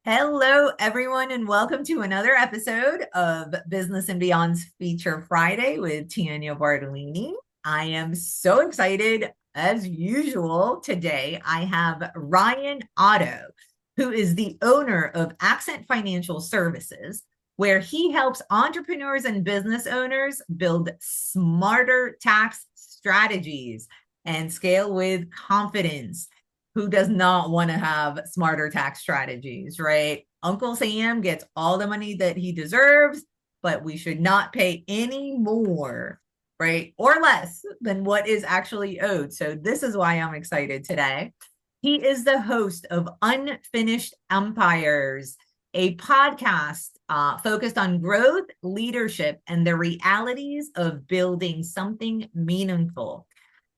Hello, everyone, and welcome to another episode of Business and Beyond's Feature Friday with Tanya Bartolini. I am so excited, as usual. Today, I have Ryan Otto, who is the owner of Accent Financial Services, where he helps entrepreneurs and business owners build smarter tax strategies and scale with confidence. Who does not want to have smarter tax strategies, right? Uncle Sam gets all the money that he deserves, but we should not pay any more, right? Or less than what is actually owed. So, this is why I'm excited today. He is the host of Unfinished Empires, a podcast focused on growth, leadership, and the realities of building something meaningful.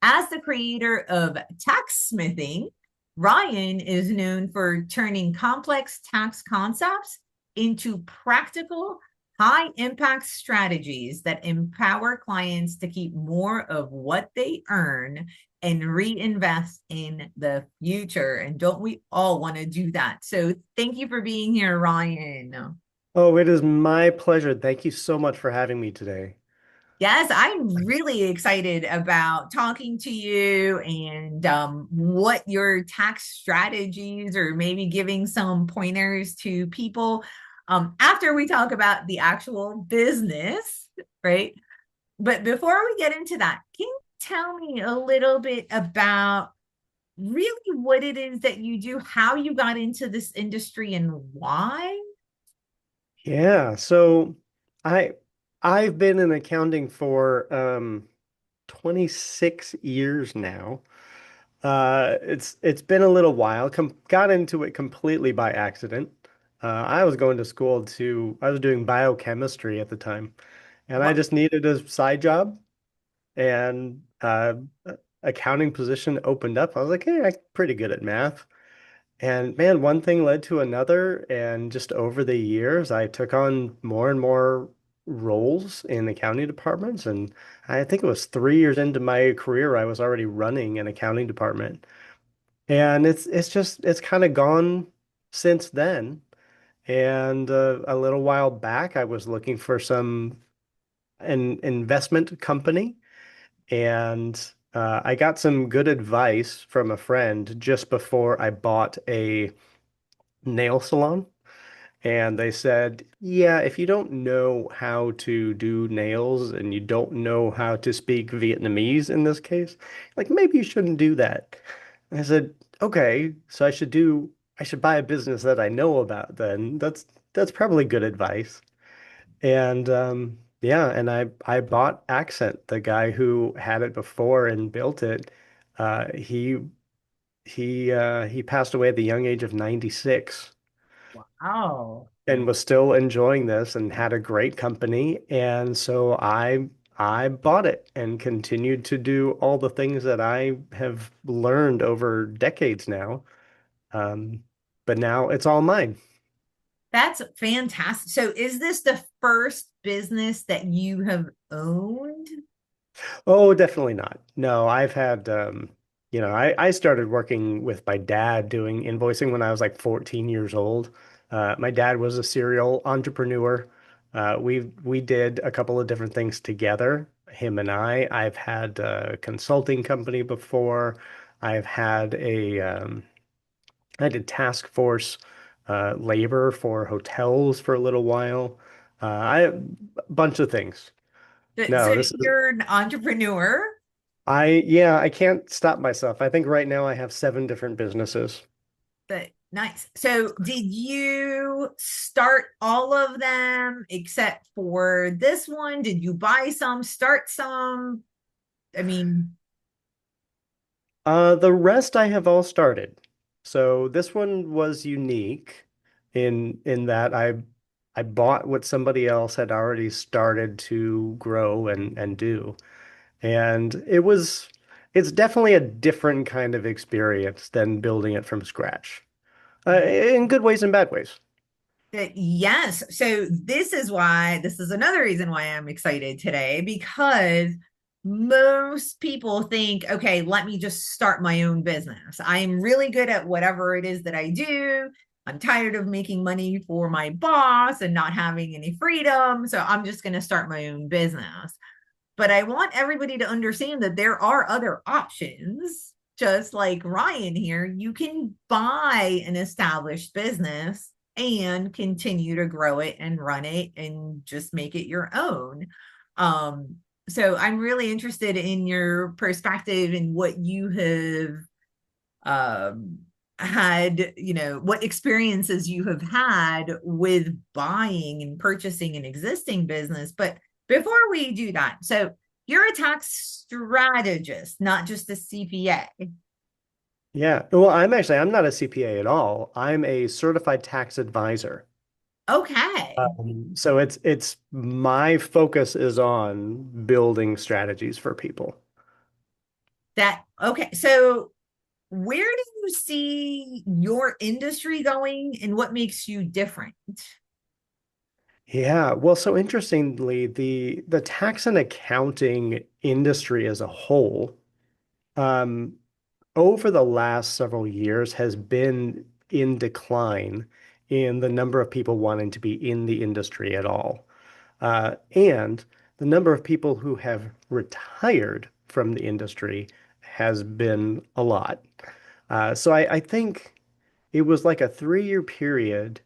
As the creator of Tax Smithing, Ryan is known for turning complex tax concepts into practical, high impact strategies that empower clients to keep more of what they earn and reinvest in the future. And don't we all want to do that? So thank you for being here, Ryan. Oh, it is my pleasure. Thank you so much for having me today. Yes, I'm really excited about talking to you and what your tax strategies or maybe giving some pointers to people after we talk about the actual business, right? But before we get into that, can you tell me a little bit about really what it is that you do, how you got into this industry and why? Yeah, so I I've been in accounting for 26 years now. It's been a little while. Got into it completely by accident. I was going to school I was doing biochemistry at the time, and I What? just needed a side job, and accounting position opened up. I was like, hey, I'm pretty good at math. And man, one thing led to another, and just over the years, I took on more and more roles in accounting departments. And I think it was 3 years into my career, I was already running an accounting department. And it's kind of gone since then. And a little while back, I was looking for an investment company, and I got some good advice from a friend just before I bought a nail salon. And they said, yeah, if you don't know how to do nails and you don't know how to speak Vietnamese in this case, like maybe you shouldn't do that. And I said, okay, so I should buy a business that I know about then. That's probably good advice. And yeah, and I bought Accent, the guy who had it before and built it. Uh, he he passed away at the young age of 96 Wow. and was still enjoying this and had a great company. And so I bought it and continued to do all the things that I have learned over decades now. Um, but now it's all mine. That's fantastic. So, is this the first business that you have owned? Oh, definitely not. No, I've had I started working with my dad doing invoicing when I was like 14 years old. My dad was a serial entrepreneur. We did a couple of different things together, him and I. I've had a consulting company before. I've had I did task force labor for hotels for a little while. A bunch of things. So, No, this is you're an entrepreneur, yeah, I can't stop myself. I think right now I have 7 different businesses. but nice. So, did you start all of them except for this one? Did you buy some, start some? I mean, The rest I have all started. So this one was unique in that I bought what somebody else had already started to grow and do. And it's definitely a different kind of experience than building it from scratch. In good ways and bad ways. yes. So this is another reason why I'm excited today because most people think, okay, let me just start my own business. I'm really good at whatever it is that I do. I'm tired of making money for my boss and not having any freedom. So I'm just going to start my own business. But I want everybody to understand that there are other options. Just like Ryan here, you can buy an established business and continue to grow it and run it and just make it your own. Um, so I'm really interested in your perspective and what you have had, what experiences you have had with buying and purchasing an existing business. But before we do that, so you're a tax strategist, not just a CPA. Yeah. Well, I'm not a CPA at all. I'm a certified tax advisor. Okay. So it's my focus is on building strategies for people. Okay. So where do you see your industry going and what makes you different? Yeah, well, so interestingly, the tax and accounting industry as a whole, um, over the last several years has been in decline in the number of people wanting to be in the industry at all. And the number of people who have retired from the industry has been a lot. So I think it was like a 3-year period.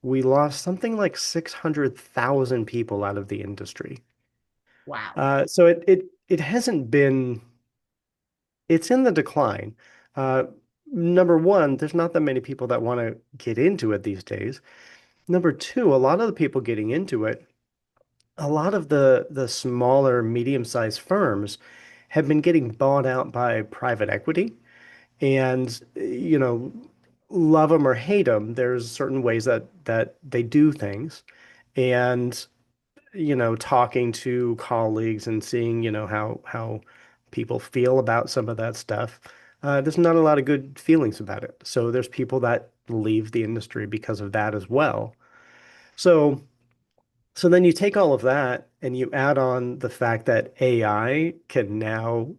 We lost something like 600,000 people out of the industry. Wow. So it hasn't been, it's in the decline. Uh, Number one, there's not that many people that want to get into it these days. Number two, a lot of the people getting into it, a lot of the smaller, medium-sized firms have been getting bought out by private equity. And, love them or hate them, there's certain ways that they do things. And talking to colleagues and seeing, how people feel about some of that stuff, there's not a lot of good feelings about it. So there's people that leave the industry because of that as well. So so then you take all of that and you add on the fact that AI can now,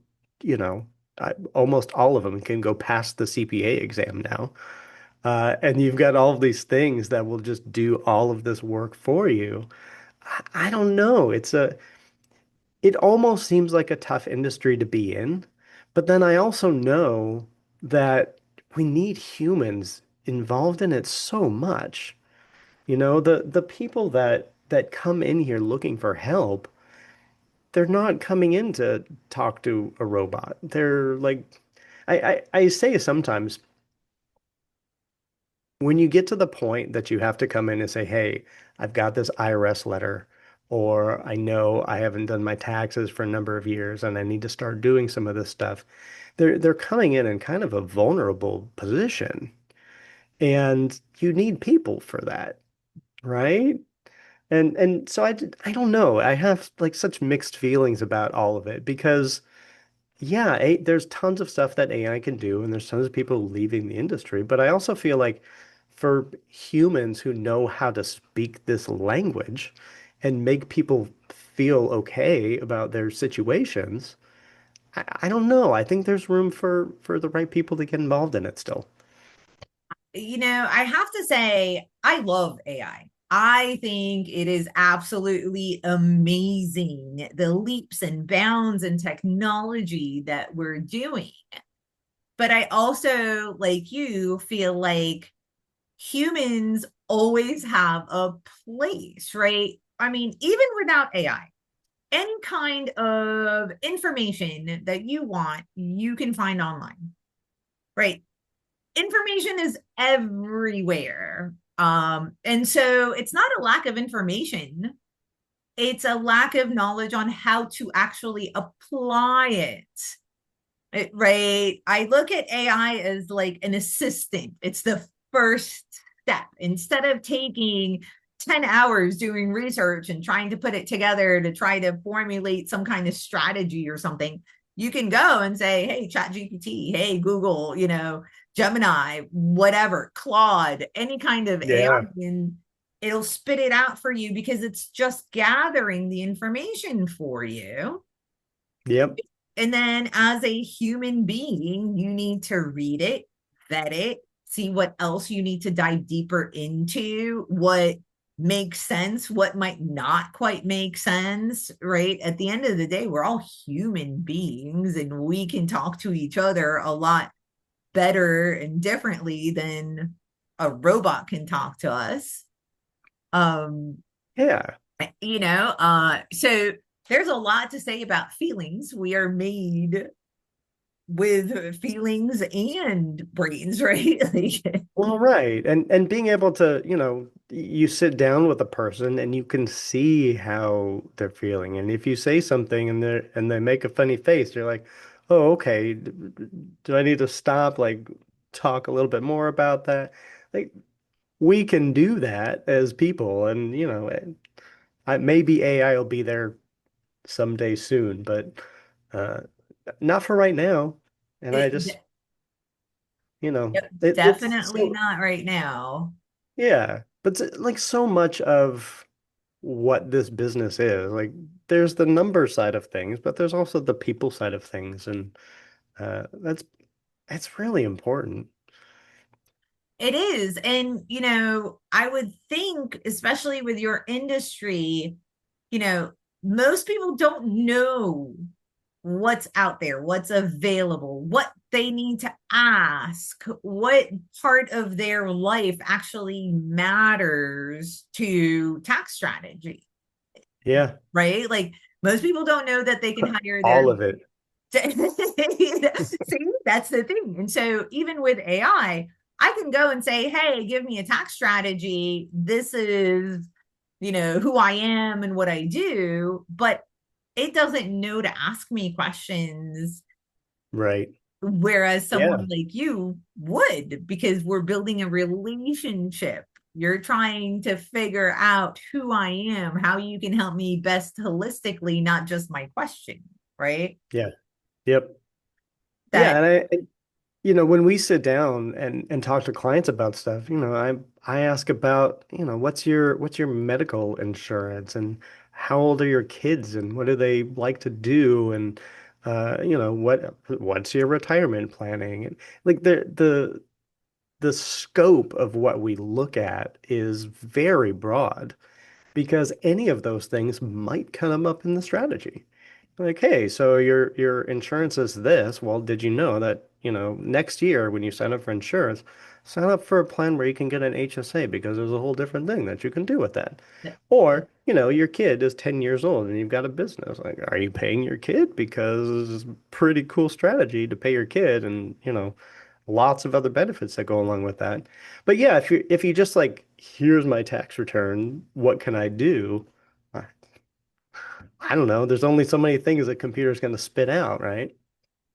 almost all of them can go past the CPA exam now. And you've got all of these things that will just do all of this work for you. I don't know. It almost seems like a tough industry to be in, but then I also know that we need humans involved in it so much. The people that come in here looking for help, they're not coming in to talk to a robot. They're like, I say sometimes when you get to the point that you have to come in and say, hey, I've got this IRS letter, or I know I haven't done my taxes for a number of years and I need to start doing some of this stuff. They're coming in kind of a vulnerable position. And you need people for that, right? And so I don't know. I have like such mixed feelings about all of it because yeah, there's tons of stuff that AI can do, and there's tons of people leaving the industry. But I also feel like for humans who know how to speak this language and make people feel okay about their situations, I don't know. I think there's room for the right people to get involved in it still. I have to say, I love AI. I think it is absolutely amazing the leaps and bounds in technology that we're doing. But I also, like you, feel like humans always have a place, right? I mean, even without AI, any kind of information that you want, you can find online, right? Information is everywhere. And so it's not a lack of information, it's a lack of knowledge on how to actually apply right? I look at AI as like an assistant. It's the first step. Instead of taking 10 hours doing research and trying to put it together to try to formulate some kind of strategy or something, you can go and say, hey, Chat GPT, hey, Google, Gemini, whatever, Claude, any kind of AI, Yeah. and it'll spit it out for you because it's just gathering the information for you. Yep. And then as a human being, you need to read it, vet it, see what else you need to dive deeper into, what makes sense, what might not quite make sense, right? At the end of the day, we're all human beings and we can talk to each other a lot better and differently than a robot can talk to us. Um, Yeah. so there's a lot to say about feelings. We are made with feelings and brains, right? Like, Well, right. And being able to, you sit down with a person and you can see how they're feeling. And if you say something and they make a funny face, you're like, "Oh, okay. Do I need to stop, like talk a little bit more about that?" Like we can do that as people and, maybe AI will be there someday soon, but uh not for right now. And I just, it, it's definitely so not right now. yeah, but like so much of what this business is, like there's the number side of things, but there's also the people side of things, and that's really important. It is. And, I would think, especially with your industry, you know, most people don't know what's out there, what's available, what they need to ask, what part of their life actually matters to tax strategy, Yeah, right? Like most people don't know that they can hire their all of it. see, that's the thing. And so even with I can go and say, hey, give me a tax strategy. This is, who I am and what I do, but it doesn't know to ask me questions, Right. whereas Yeah. someone like you would, because we're building a relationship. You're trying to figure out who I am, how you can help me best holistically, not just my question, right? Yeah. Yep. Yeah, That when we sit down and talk to clients about stuff, I ask about, what's your medical insurance and how old are your kids and what do they like to do and what's your retirement planning and like the scope of what we look at is very broad because any of those things might come up in the strategy. Like, hey, so your insurance is this. Well, did you know that, next year when you sign up for insurance, sign up for a plan where you can get an HSA because there's a whole different thing that you can do with that. Or, your kid is 10 years old and you've got a business. Like, are you paying your kid? Because it's a pretty cool strategy to pay your kid and, lots of other benefits that go along with that. But yeah, if you just like, here's my tax return, what can I do? I don't know. There's only so many things a computer's going to spit out, right?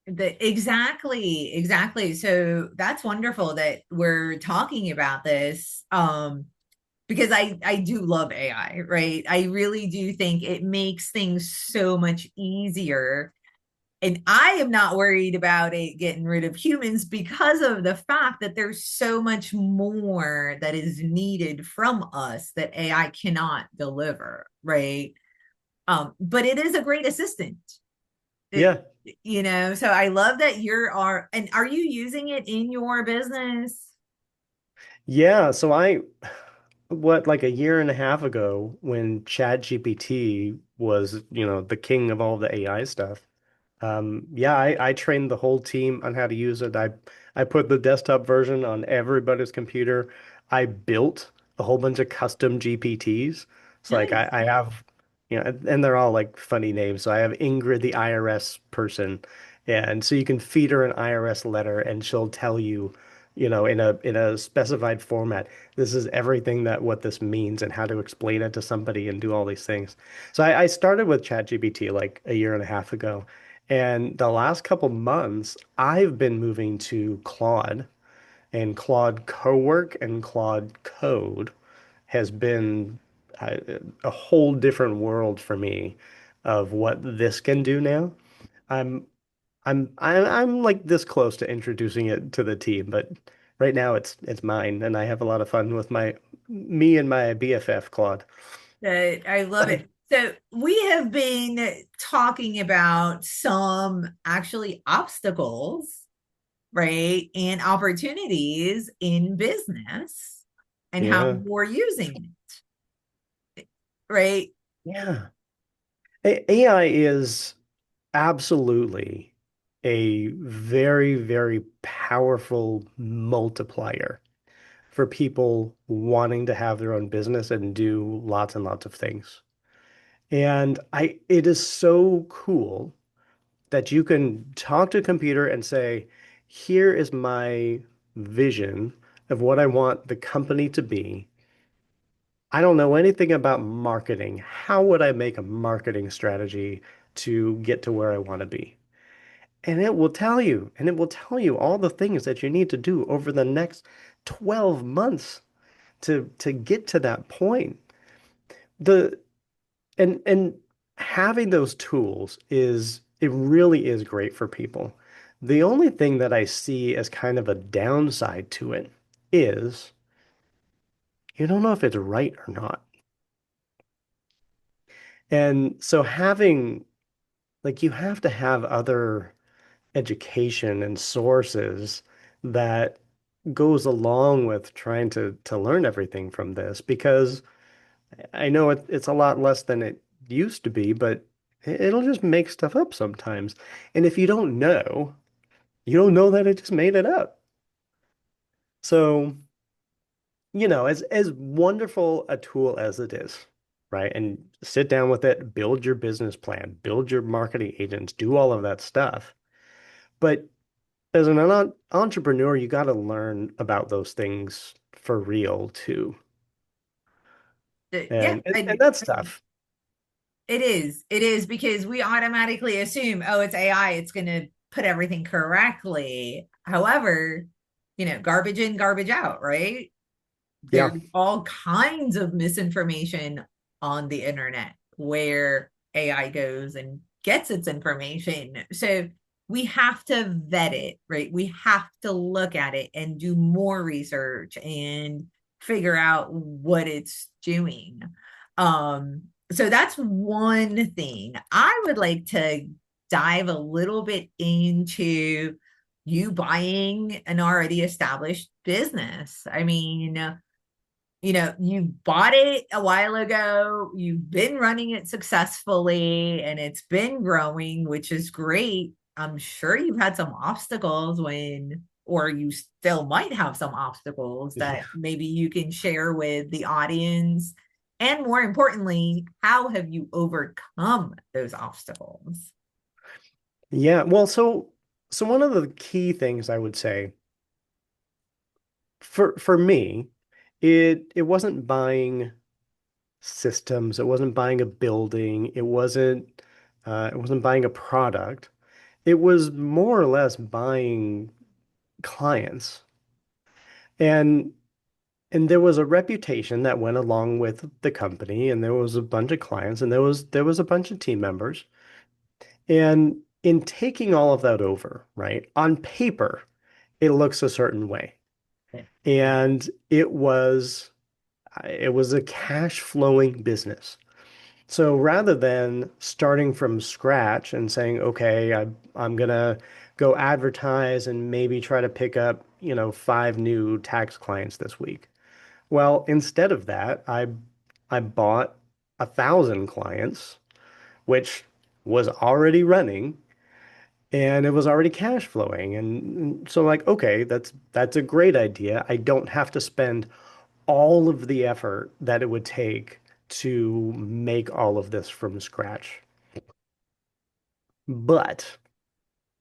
exactly. So that's wonderful that we're talking about this. Because I do love AI, right? I really do think it makes things so much easier. And I am not worried about it getting rid of humans because of the fact that there's so much more that is needed from us that AI cannot deliver, right? But it is a great assistant. It, Yeah. so I love that and are you using it in your business? Yeah. So like a year and a half ago, when ChatGPT was, the king of all the AI stuff, yeah, I trained the whole team on how to use it. I put the desktop version on everybody's computer. I built a whole bunch of custom GPTs. It's like Nice. I have, and they're all like funny names. So I have Ingrid, the IRS person, and so you can feed her an IRS letter, and she'll tell you, in a specified format, this is everything that what this means and how to explain it to somebody and do all these things. So I started with ChatGPT like a year and a half ago. And the last couple months, I've been moving to Claude, and Claude Cowork and Claude Code has been a whole different world for me of what this can do now. I'm I'm like this close to introducing it to the team, but right now it's mine, and I have a lot of fun with me and my BFF Claude. I love it. So we have been talking about some actually obstacles right? And opportunities in business and how Yeah. we're using it, right? Yeah. AI is absolutely a very, very powerful multiplier for people wanting to have their own business and do lots and lots of things. And it is so cool that you can talk to a computer and say, here is my vision of what I want the company to be. I don't know anything about marketing. How would I make a marketing strategy to get to where I want to be? And it will tell you, and it will tell you all the things that you need to do over the next 12 months to get to that point. The and having those tools is it really is great for people. The only thing that I see as kind of a downside to it is you don't know if it's right or not. And so having like you have to have other education and sources that goes along with trying to learn everything from this because I know it's a lot less than it used to be, but it'll just make stuff up sometimes. And if you don't know that it just made it up. So, as wonderful a tool as it is, right? And sit down with it, build your business plan, build your marketing agents, do all of that stuff. But as an entrepreneur, you got to learn about those things for real too. Yeah, And that's tough. it is because we automatically assume, oh, it's AI, it's going to put everything correctly. However, garbage in, garbage out, right? Yeah. There's all kinds of misinformation on the internet where AI goes and gets its information. So we have to vet it, right? We have to look at it and do more research and figure out what it's doing. So that's one thing. I would like to dive a little bit into you buying an already established business. I mean, you bought it a while ago, you've been running it successfully, and it's been growing, which is great. I'm sure you've had some obstacles or you still might have some obstacles that Yeah. maybe you can share with the audience. And more importantly, how have you overcome those obstacles? Yeah. Well, so one of the key things I would say for me, it wasn't buying systems, it wasn't buying a building, it wasn't buying a product. It was more or less buying clients. And and there was a reputation that went along with the company, and there was a bunch of clients, and there was a bunch of team members. And in taking all of that over, right, on paper, it looks a certain way. And it was a cash flowing business. So rather than starting from scratch and saying, okay, I'm gonna go advertise and maybe try to pick up, five new tax clients this week. Well, instead of that, I bought 1,000 clients, which was already running and it was already cash flowing. And so like, okay, that's a great idea. I don't have to spend all of the effort that it would take to make all of this from scratch. But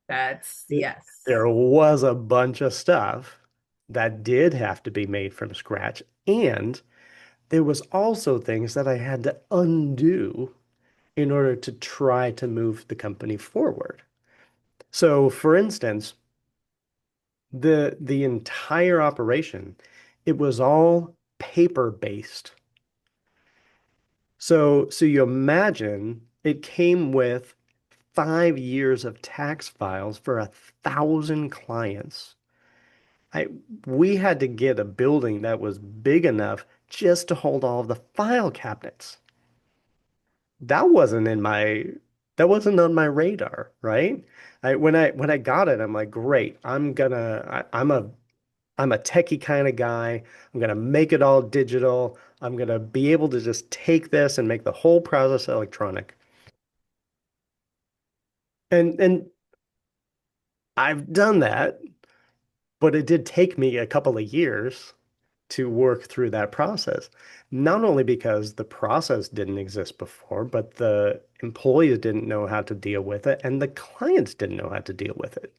That's it, yes. there was a bunch of stuff that did have to be made from scratch. And there was also things that I had to undo in order to try to move the company forward. So, for instance, the entire operation, it was all paper based. So you imagine it came with 5 years of tax files for 1,000 clients. I we had to get a building that was big enough just to hold all of the file cabinets. That wasn't in my that wasn't on my radar, right? When I got it, I'm like, great. I'm a techie kind of guy. I'm gonna make it all digital. I'm gonna be able to just take this and make the whole process electronic. And I've done that, but it did take me a couple of years to work through that process. Not only because the process didn't exist before, but the employees didn't know how to deal with it, and the clients didn't know how to deal with it.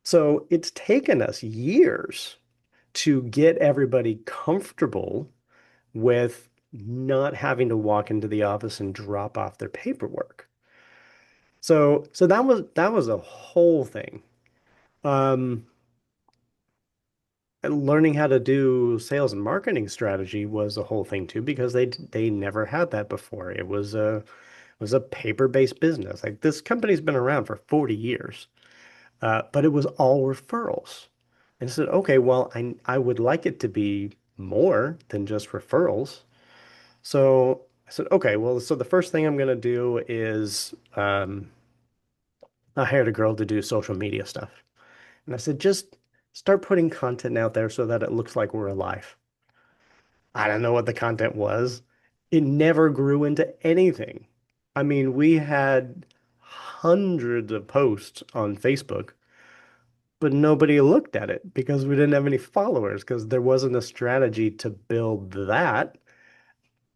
So it's taken us years to get everybody comfortable with not having to walk into the office and drop off their paperwork. So that was a whole thing. Um, and learning how to do sales and marketing strategy was a whole thing too because they never had that before. It was a paper-based business. Like this company's been around for 40 years, but it was all referrals. And I said, okay, well, I would like it to be more than just referrals. So I said, okay, well, so the first thing I'm going to do is I hired a girl to do social media stuff. And I said, just start putting content out there so that it looks like we're alive. I don't know what the content was. It never grew into anything. I mean, we had hundreds of posts on Facebook, but nobody looked at it because we didn't have any followers because there wasn't a strategy to build that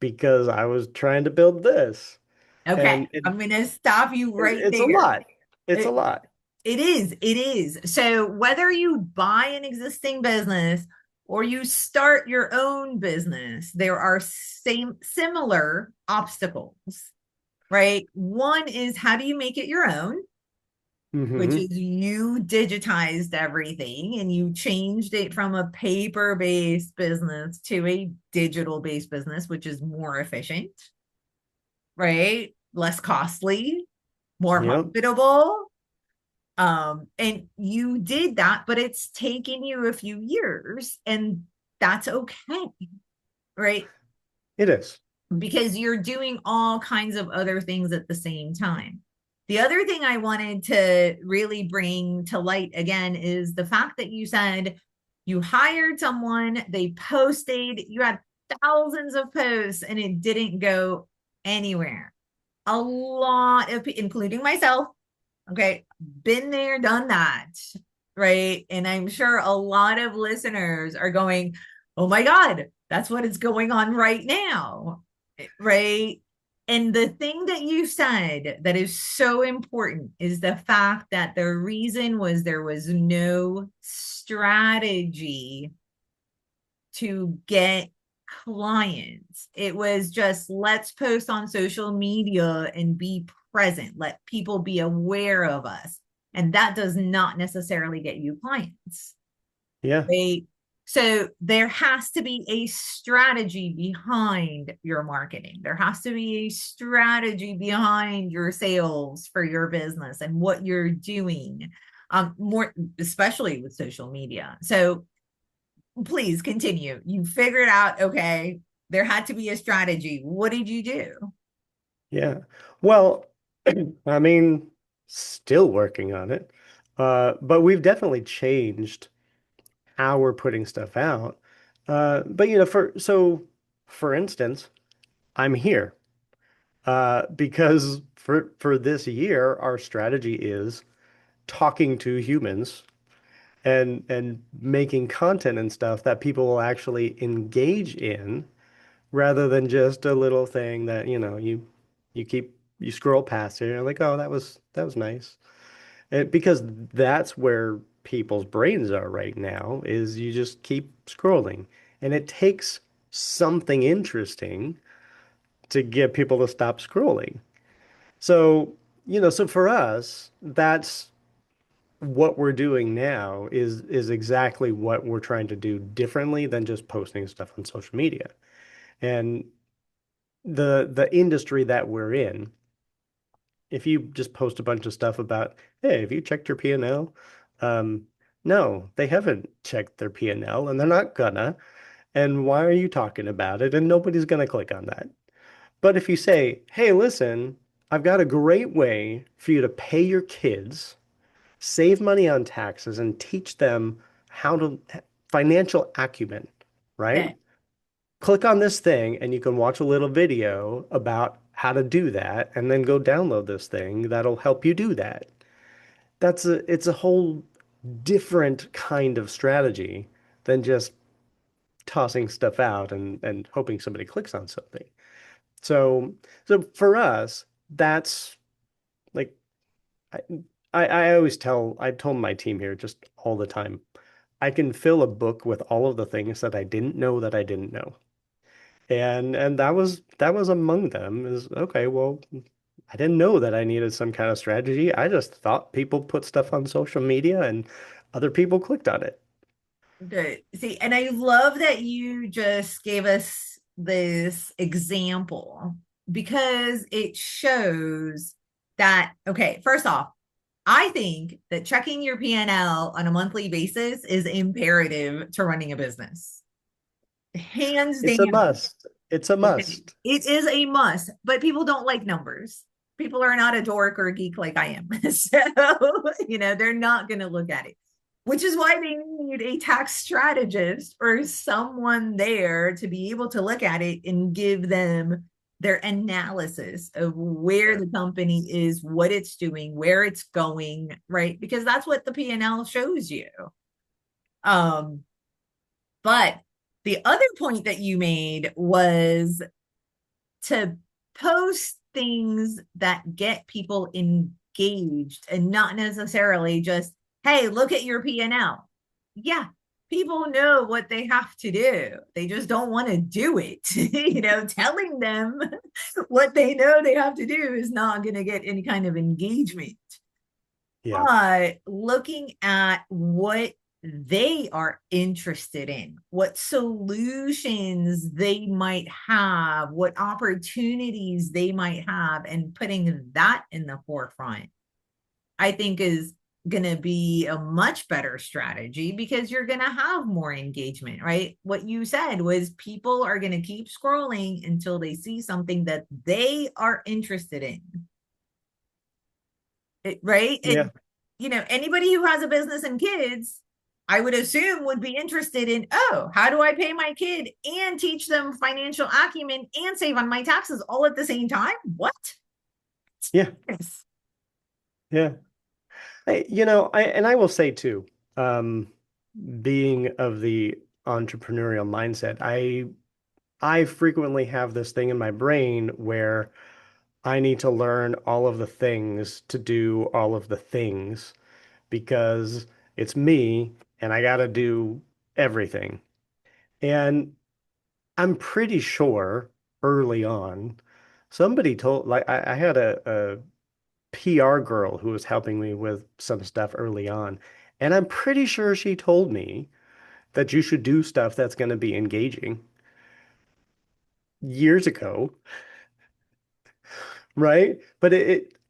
because I was trying to build this. Okay, And I'm going to stop you right it's a there. lot. It's a It, lot. it is. It is. So whether you buy an existing business or you start your own business, there are similar obstacles, right? One is how do you make it your own, which Hmm. is you digitized everything and you changed it from a paper-based business to a digital-based business, which is more efficient, right? Less costly, more Yep. profitable. And you did that, but it's taken you a few years, and that's okay, right? It is. Because you're doing all kinds of other things at the same time. The other thing I wanted to really bring to light again is the fact that you said you hired someone, they posted, you had thousands of posts, and it didn't go anywhere. A lot of, including myself, okay, been there, done that, right? And I'm sure a lot of listeners are going, oh my God, that's what is going on right now, right? And the thing that you said that is so important is the fact that the reason was there was no strategy to get clients. It was just let's post on social media and be present, let people be aware of us. And that does not necessarily get you clients, Yeah. right? So there has to be a strategy behind your marketing. There has to be a strategy behind your sales for your business and what you're doing. More especially with social media. So please continue. You figured out, okay, there had to be a strategy. What did you do? Yeah. Well, I mean, still working on it. But we've definitely changed how we're putting stuff out. But for instance, I'm here because for this year, our strategy is talking to humans and making content and stuff that people will actually engage in rather than just a little thing that, you scroll past it and you're like, oh, that was nice. Because that's where people's brains are right now, is you just keep scrolling. And it takes something interesting to get people to stop scrolling. So, so for us, that's what we're doing now is exactly what we're trying to do differently than just posting stuff on social media. And the industry that we're in, if you just post a bunch of stuff about, hey, have you checked your P&L? Um, no, they haven't checked their P&L and they're not gonna. And why are you talking about it? And nobody's gonna click on that. But if you say, hey, listen, I've got a great way for you to pay your kids, save money on taxes, and teach them how to financial acumen, right? Okay. Click on this thing and you can watch a little video about how to do that and then go download this thing that'll help you do that. It's a whole different kind of strategy than just tossing stuff out and hoping somebody clicks on something. So so for us, that's like I I always I told my team here just all the time, I can fill a book with all of the things that I didn't know that I didn't know. And that was among them is okay, well, I didn't know that I needed some kind of strategy. I just thought people put stuff on social media and other people clicked on it. Good. See, and I love that you just gave us this example because it shows that, okay, first off, I think that checking your P&L on a monthly basis is imperative to running a business. Hands It's a down. must. It's a Okay. must. It is a must, but people don't like numbers. People are not a dork or a geek like I am. So, they're not going to look at it, which is why they need a tax strategist or someone there to be able to look at it and give them their analysis of where Yeah. the company is, what it's doing, where it's going, right? Because that's what the P&L shows you. Um, but the other point that you made was to post things that get people engaged and not necessarily just, hey, look at your P&L. Yeah, people know what they have to do. They just don't want to do it. Telling them what they know they have to do is not going to get any kind of engagement. Yeah. But looking at what they are interested in, what solutions they might have, what opportunities they might have, and putting that in the forefront, I think is going to be a much better strategy because you're going to have more engagement, right? What you said was people are going to keep scrolling until they see something that they are interested in. Right? Yeah. Anybody who has a business and kids, I would assume would be interested in, oh, how do I pay my kid and teach them financial acumen and save on my taxes all at the same time? What? Yeah. Yes. Yeah. And I will say too, um, being of the entrepreneurial mindset, I frequently have this thing in my brain where I need to learn all of the things to do all of the things because it's me and I got to do everything. And I'm pretty sure early on, somebody told, like, I had a PR girl who was helping me with some stuff early on. And I'm pretty sure she told me that you should do stuff that's going to be engaging years ago, right? But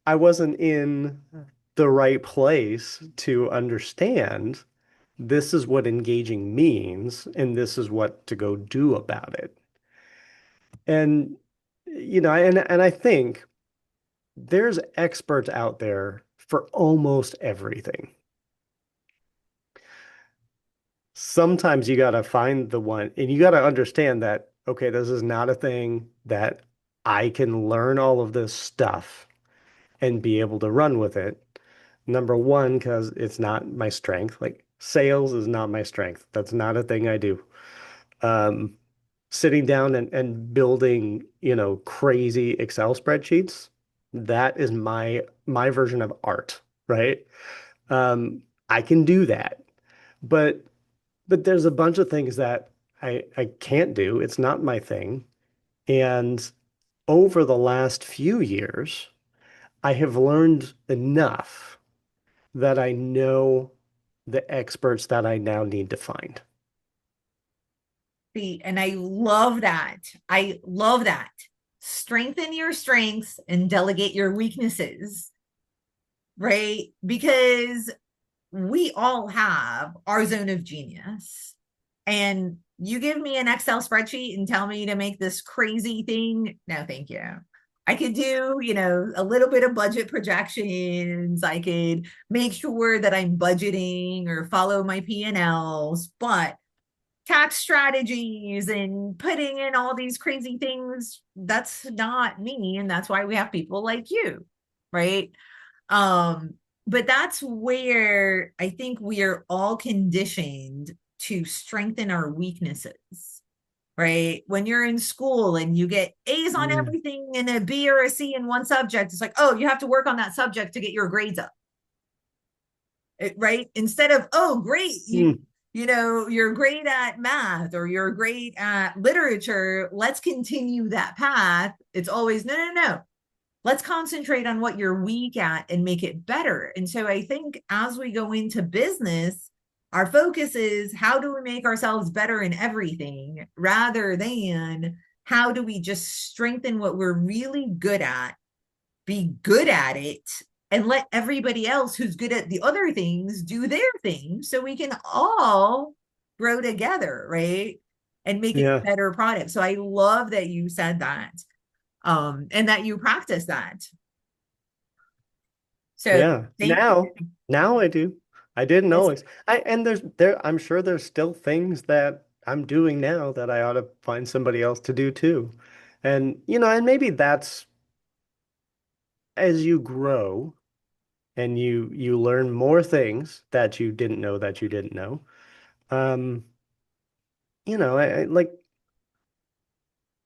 I wasn't in the right place to understand this is what engaging means and this is what to go do about it. And and I think there's experts out there for almost everything. Sometimes you got to find the one and you got to understand that, okay, this is not a thing that I can learn all of this stuff and be able to run with it. Number one, because it's not my strength. Like sales is not my strength. That's not a thing I do. Um, Sitting down and building, crazy Excel spreadsheets, that is my version of art, right? I can do that. But but there's a bunch of things that I can't do. It's not my thing. And over the last few years, I have learned enough that I know the experts that I now need to find. See, and I love that. I love that. Strengthen your strengths and delegate your weaknesses, right? Because we all have our zone of genius. And you give me an Excel spreadsheet and tell me to make this crazy thing. No, thank you. I could do, a little bit of budget projections. I could make sure that I'm budgeting or follow my P&Ls, but tax strategies and putting in all these crazy things, that's not me. And that's why we have people like you, right? Um, but that's where I think we are all conditioned to strengthen our weaknesses, right? When you're in school and you get A's on Mm. everything and a B or a C in one subject, it's like, oh, you have to work on that subject to get your grades up, right? Instead of, oh, great, Mm. you're great at math or you're great at literature. Let's continue that path. It's always no, no, no. Let's concentrate on what you're weak at and make it better. And so I think as we go into business, our focus is how do we make ourselves better in everything rather than how do we just strengthen what we're really good at, be good at it, and let everybody else who's good at the other things do their thing so we can all grow together, right? And make it Yeah. better product. So I love that you said that, and that you practice that. So Yeah. thank Now I do. I didn't you. always. And I'm sure there's still things that I'm doing now that I ought to find somebody else to do too. And and maybe that's as you grow and you learn more things that you didn't know that you didn't know. Um, I like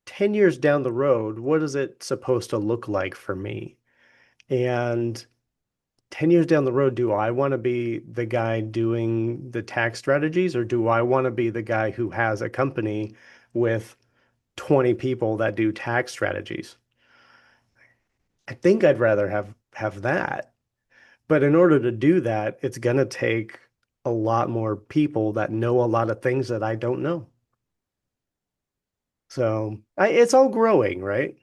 10 years down the road, what is it supposed to look like for me? And 10 years down the road, do I want to be the guy doing the tax strategies, or do I want to be the guy who has a company with 20 people that do tax strategies? I think I'd rather have that. But in order to do that, it's going to take a lot more people that know a lot of things that I don't know. So it's all growing, right?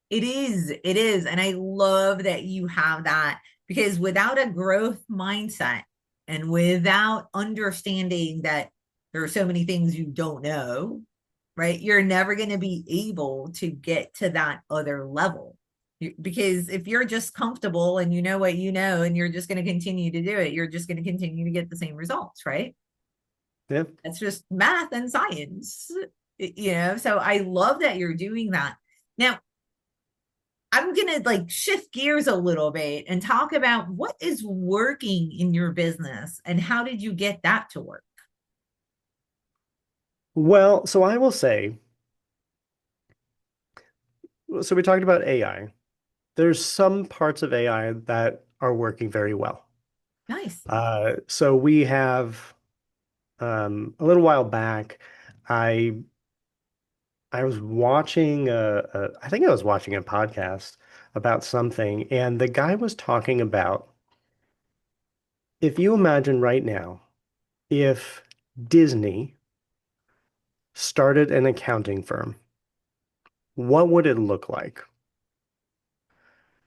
It is. It is. And I love that you have that because without a growth mindset and without understanding that there are so many things you don't know, right? You're never going to be able to get to that other level. Because if you're just comfortable and you know what you know and you're just going to continue to do it, you're just going to continue to get the same results, right? Yeah. That's just math and science, So I love that you're doing that. Now, I'm going to like shift gears a little bit and talk about what is working in your business and how did you get that to work? Well, so I will say, so we talked about AI. There's some parts of AI that are working very well. Nice. So we have a little while back, I I was watching I think I was watching a podcast about something, and the guy was talking about if you imagine right now, if Disney started an accounting firm, what would it look like?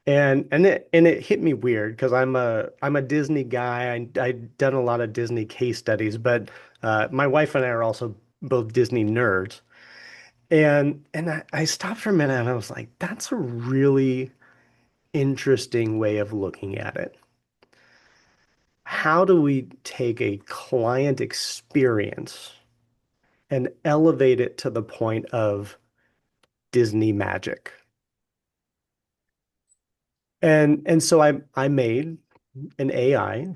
And it hit me weird because I'm a Disney guy. I've done a lot of Disney case studies, but my wife and I are also both Disney nerds. And I stopped for a minute and I was like, that's a really interesting way of looking at it. How do we take a client experience and elevate it to the point of Disney magic? And so I made an AI.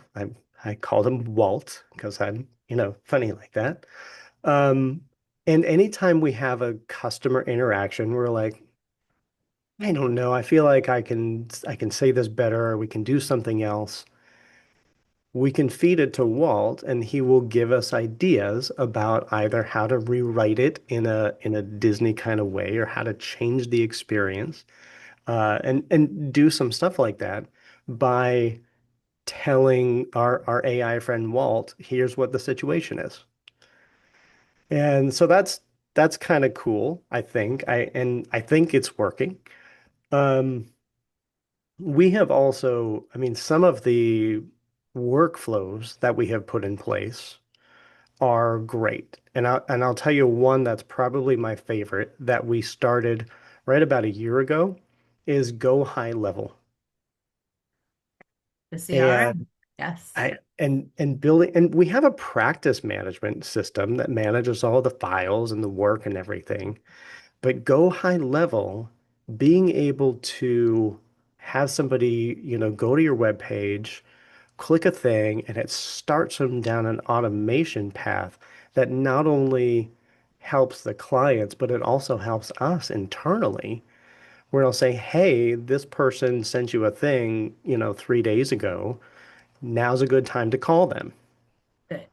I called him Walt because I'm, funny like that. Um, and anytime we have a customer interaction, we're like, I don't know, I feel like I can say this better, or we can do something else. We can feed it to Walt, and he will give us ideas about either how to rewrite it in a Disney kind of way or how to change the experience, and do some stuff like that by telling our AI friend Walt, here's what the situation is. And so that's kind of cool, I think. I think it's working. Um, we have also, I mean, some of the workflows that we have put in place are great. And I'll tell you one that's probably my favorite that we started right about a year ago. is go high level. The CRM. And Yes. and building, and we have a practice management system that manages all the files and the work and everything. But go high level, being able to have somebody, go to your web page, click a thing, and it starts them down an automation path that not only helps the clients, but it also helps us internally, where it'll say, hey, this person sent you a thing, 3 days ago. Now's a good time to call them. Good.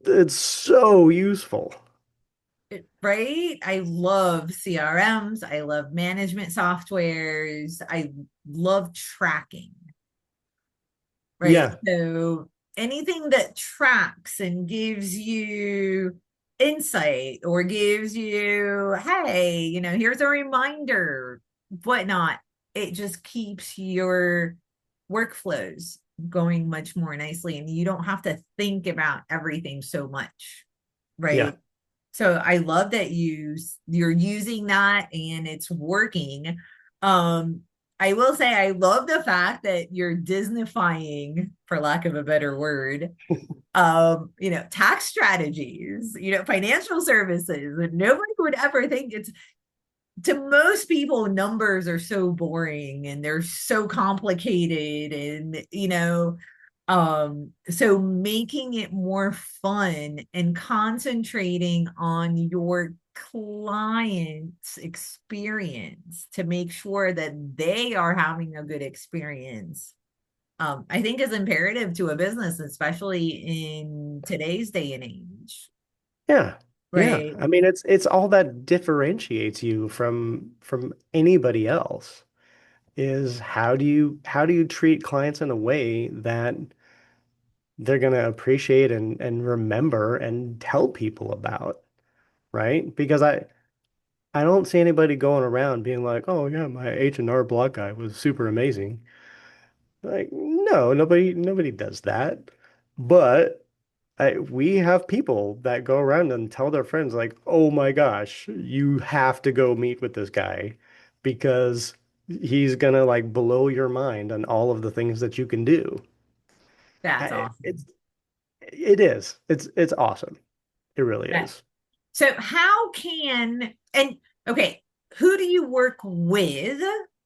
It's so useful. Right? I love CRMs. I love management softwares. I love tracking. Right? Yeah. So anything that tracks and gives you insight or gives you, hey, here's a reminder, whatnot, it just keeps your workflows going much more nicely and you don't have to think about everything so much, Yeah. right? So I love that you're using that and it's working. Um, I will say I love the fact that you're Disneyfying, for lack of a better word, tax strategies, financial services. And nobody would ever think it's to most people, numbers are so boring and they're so complicated and so making it more fun and concentrating on your client's experience to make sure that they are having a good experience, I think is imperative to a business, especially in today's day and age, Yeah. Yeah. right? I mean, it's all that differentiates you from anybody else is how do you treat clients in a way that they're going to appreciate and remember and tell people about, right? Because I don't see anybody going around being like, "Oh yeah, my H&R Block guy was super amazing." Like, no, nobody does that. But we have people that go around and tell their friends like, "Oh my gosh, you have to go meet with this guy because he's gonna like blow your mind on all of the things that you can do." That's I, awesome. it's it is. It's awesome. It really Right. is. So how can and okay, who do you work with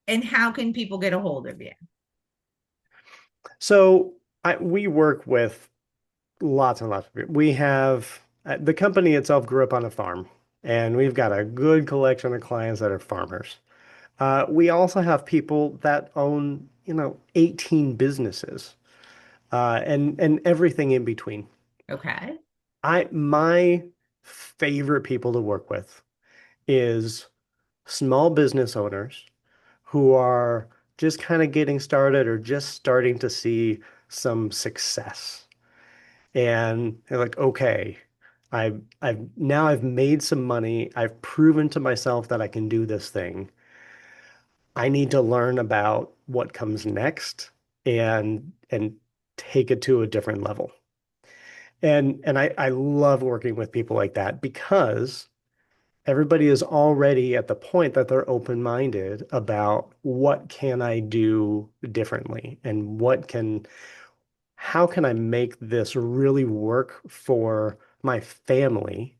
and how can people get a hold of you? So we work with lots and lots of people. We have the company itself grew up on a farm, and we've got a good collection of clients that are farmers. We also have people that own, 18 businesses, and everything in between. Okay. My favorite people to work with is small business owners who are just kind of getting started or just starting to see some success. And they're like, okay, I've made some money. I've proven to myself that I can do this thing. I need to learn about what comes next and take it to a different level. And I love working with people like that because everybody is already at the point that they're open-minded about what can I do differently and how can I make this really work for my family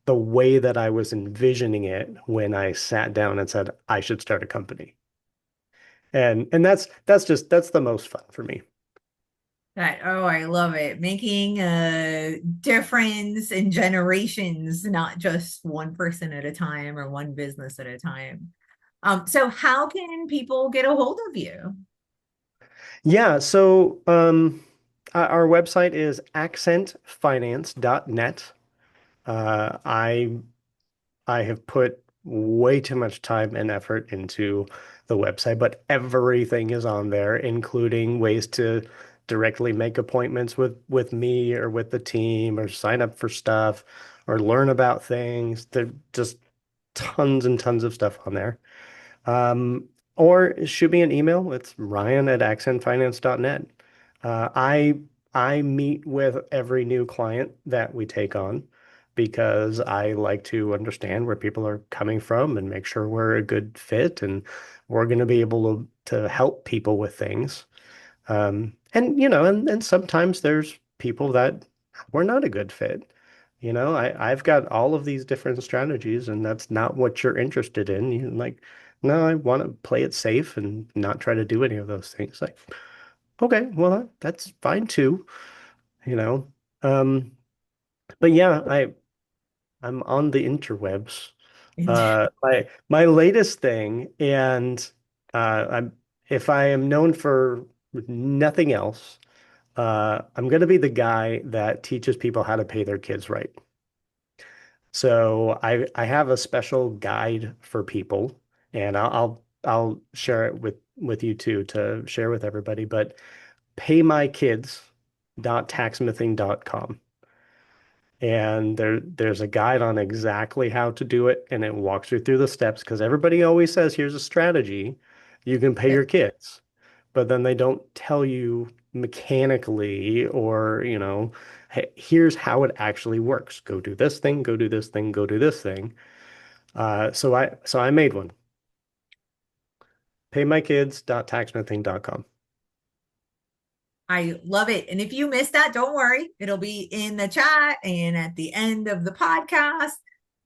the way that I was envisioning it when I sat down and said I should start a company. And that's the most fun for me. I love it. Making a difference in generations, not just one person at a time or one business at a time. So how can people get a hold of you? Yeah, so our website is accentfinance.net. I have put way too much time and effort into the website, but everything is on there, including ways to directly make appointments with me or with the team or sign up for stuff or learn about things. There's just tons and tons of stuff on there. Um, or shoot me an email. It's ryan@accentfinance.net. Uh, I I meet with every new client that we take on. because I like to understand where people are coming from and make sure we're a good fit and we're going to be able to help people with things. And and sometimes there's people that we're not a good fit. I've got all of these different strategies and that's not what you're interested in. You're like, no, I want to play it safe and not try to do any of those things. Like, okay, well, that's fine too, you know. Um, but yeah, I'm on the interwebs. My latest thing, and I'm if I am known for nothing else, I'm going to be the guy that teaches people how to pay their kids right. So I have a special guide for people, and I'll share it with you too to share with everybody. But paymykids.taxmithing.com. And there's a guide on exactly how to do it, and it walks you through the steps because everybody always says, here's a strategy you can pay your kids. But then they don't tell you mechanically or, hey, here's how it actually works. Go do this thing, go do this thing, go do this thing. So I made one. Paymykids.taxmithing.com. I love it. And if you missed that, don't worry. It'll be in the chat and at the end of the podcast.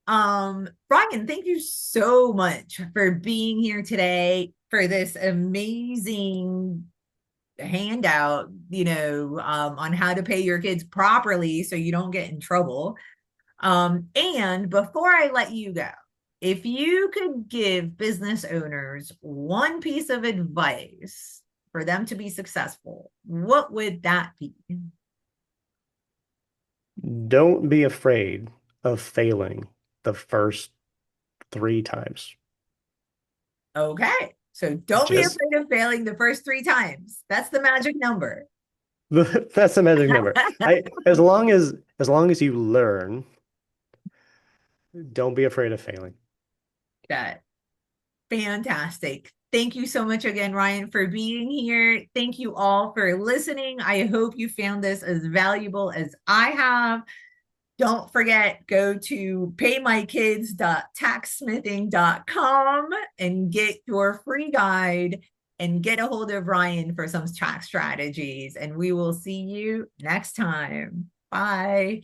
Ryan, thank you so much for being here today for this amazing handout, on how to pay your kids properly so you don't get in trouble. And before I let you go, if you could give business owners one piece of advice for them to be successful, what would that be? Don't be afraid of failing the first 3 times. Okay. So don't be Just afraid of failing the first 3 times. That's the magic number. that's the magic number. As long as you learn, don't be afraid of failing. That fantastic. Thank you so much again, Ryan, for being here. Thank you all for listening. I hope you found this as valuable as I have. Don't forget, go to paymykids.taxsmithing.com and get your free guide and get a hold of Ryan for some tax strategies. And we will see you next time. Bye.